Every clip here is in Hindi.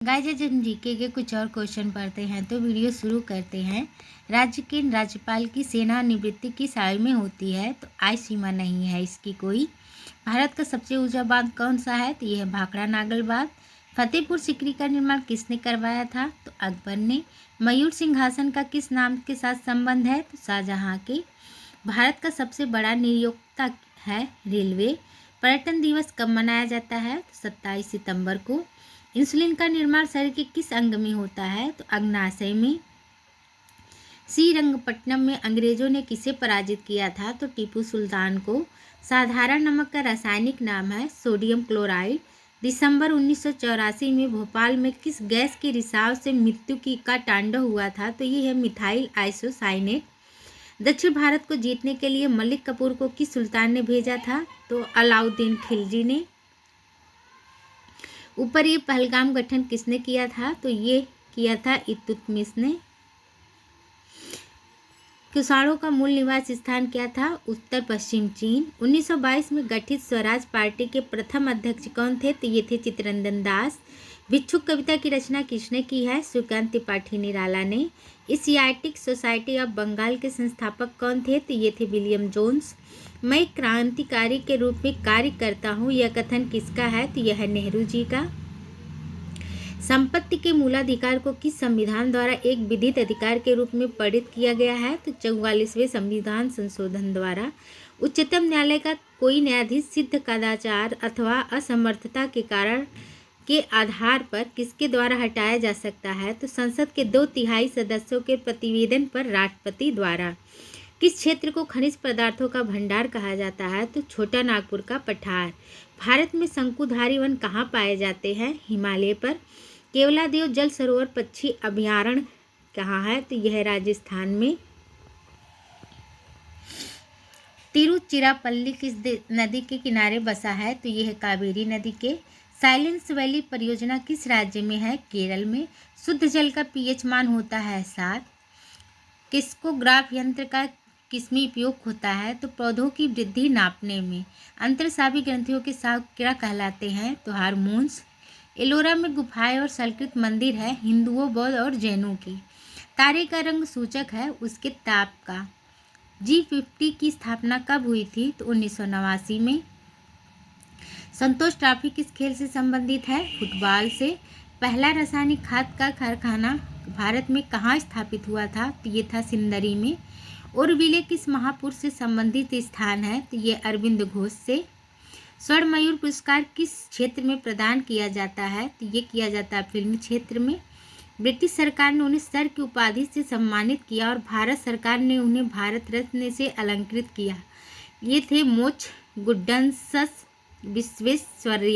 गाइस आज हम जीके के कुछ और क्वेश्चन पढ़ते हैं तो वीडियो शुरू करते हैं। राज्य के राज्यपाल की सेवानिवृत्ति किस आयु में होती है? तो आयु सीमा नहीं है इसकी कोई। भारत का सबसे ऊंचा बांध कौन सा है? तो यह है भाखड़ा नागल बांध। फतेहपुर सीकरी का निर्माण किसने करवाया था? तो अकबर ने। मयूर सिंहासन का किस नाम के साथ संबंध है? तो शाहजहां के। भारत का सबसे बड़ा नियोक्ता है रेलवे। पर्यटन दिवस कब मनाया जाता है? तो 27 सितंबर को। इंसुलिन का निर्माण शरीर के किस अंग में होता है? तो अग्नाशय में। श्रीरंगपट्टनम में अंग्रेजों ने किसे पराजित किया था? तो टीपू सुल्तान को। साधारण नमक का रासायनिक नाम है सोडियम क्लोराइड। दिसंबर 1984 में भोपाल में किस गैस के रिसाव से मृत्यु का तांडव हुआ था? तो ये है मिथाइल आइसोसाइनेट। दक्षिण भारत को जीतने के लिए मलिक कफूर को किस सुल्तान ने भेजा था? तो अलाउद्दीन खिलजी ने। ऊपर ये पहलगाम गठन किसने किया था? तो ये किया था इल्तुतमिश ने। कुषाणों का मूल निवास स्थान क्या था? उत्तर पश्चिम चीन। 1922 में गठित स्वराज पार्टी के प्रथम अध्यक्ष कौन थे? तो ये थे चित्तरंजन दास। भिक्षुक कविता की रचना किसने की है? सूर्यकांत त्रिपाठी निराला ने। एशियाटिक सोसाइटी ऑफ बंगाल के संस्थापक कौन थे? तो ये थे विलियम जोन्स। मैं क्रांतिकारी के रूप में कार्य करता हूँ, यह कथन किसका है? तो यह है नेहरू जी का। संपत्ति के मूलाधिकार को किस संविधान द्वारा एक विधित अधिकार के रूप में परिणत किया गया है? तो 44वें संविधान संशोधन द्वारा। उच्चतम न्यायालय का कोई न्यायाधीश सिद्ध कदाचार अथवा असमर्थता के कारण के आधार पर किसके द्वारा हटाया जा सकता है? तो संसद के 2/3 सदस्यों के प्रतिवेदन पर राष्ट्रपति द्वारा। किस क्षेत्र को खनिज पदार्थों का भंडार कहा जाता है? तो छोटा नागपुर का पठार। भारत में शंकुधारी वन कहाँ पाए जाते हैं? हिमालय पर। केवलादेव जल सरोवर पक्षी अभयारण्य कहाँ है? तो यह राजस्थान में। तिरुचिरापल्ली किस नदी के किनारे बसा है? तो यह है कावेरी नदी के। साइलेंस वैली परियोजना किस राज्य में है? केरल में। शुद्ध जल का पीएच मान होता है 7। किस्कोग्राफ यंत्र का किसमें उपयोग होता है? तो पौधों की वृद्धि नापने में। अंतरस्रावी ग्रंथियों के साथ क्या कहलाते हैं? तो हार्मोन्स। एलोरा में गुफाएं और संस्कृत मंदिर है हिंदुओं, बौद्ध और जैनों की। तारे का रंग सूचक है उसके ताप का। G50 की स्थापना कब हुई थी? तो 1989 में। संतोष ट्रॉफी किस खेल से संबंधित है? फुटबॉल से। पहला रासायनिक खाद का कारखाना भारत में कहाँ स्थापित हुआ था? तो ये था सिंदरी में। ओरविले किस महापुरुष से संबंधित स्थान है? तो ये अरविंद घोष से। स्वर्ण मयूर पुरस्कार किस क्षेत्र में प्रदान किया जाता है? तो ये किया जाता है फिल्म क्षेत्र में। ब्रिटिश सरकार ने उन्हें सर की उपाधि से सम्मानित किया और भारत सरकार ने उन्हें भारत रत्न से अलंकृत किया। ये थे मोक्ष गुड्डंसस विश्वेश्वरैया।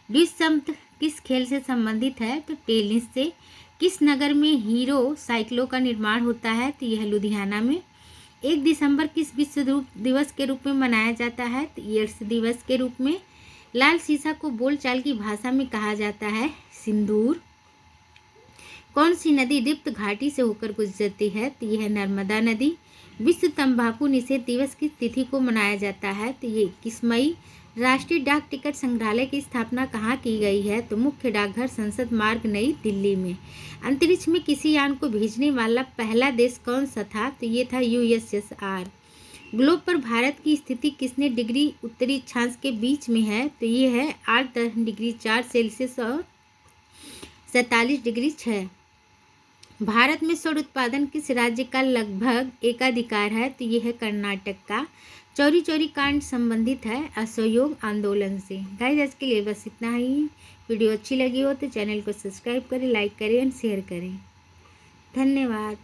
द्विसंत किस खेल से संबंधित है? तो टेनिस से। किस नगर में हीरो साइकिलों का निर्माण होता है? तो यह लुधियाना में। 1 दिसंबर किस विश्व दिवस के रूप में मनाया जाता है? तो एड्स दिवस के रूप में। लाल सीसा को बोलचाल की भाषा में कहा जाता है सिंदूर। कौन सी नदी दिप्त घाटी से होकर गुजरती है? तो यह नर्मदा नदी। विश्व तंबाकू निषेध दिवस किस तिथि को मनाया जाता है? तो ये 21 मई। राष्ट्रीय डाक टिकट संग्रहालय की स्थापना कहाँ की गई है? तो मुख्य डाकघर संसद मार्ग नई दिल्ली में। अंतरिक्ष में किसी यान को भेजने वाला पहला देश कौन सा था? तो ये था USSR। ग्लोब पर भारत की स्थिति कितने डिग्री उत्तरी अक्षांश के बीच में है? तो ये है 8 डिग्री 4 सेल्सियस और 47 डिग्री 6। भारत में सौर उत्पादन किस राज्य का लगभग एकाधिकार है? तो ये है कर्नाटक का। चौरी चौरी कांड संबंधित है असहयोग आंदोलन से। गाइस आज के लिए बस इतना ही। वीडियो अच्छी लगी हो तो चैनल को सब्सक्राइब करें, लाइक करें और शेयर करें। धन्यवाद।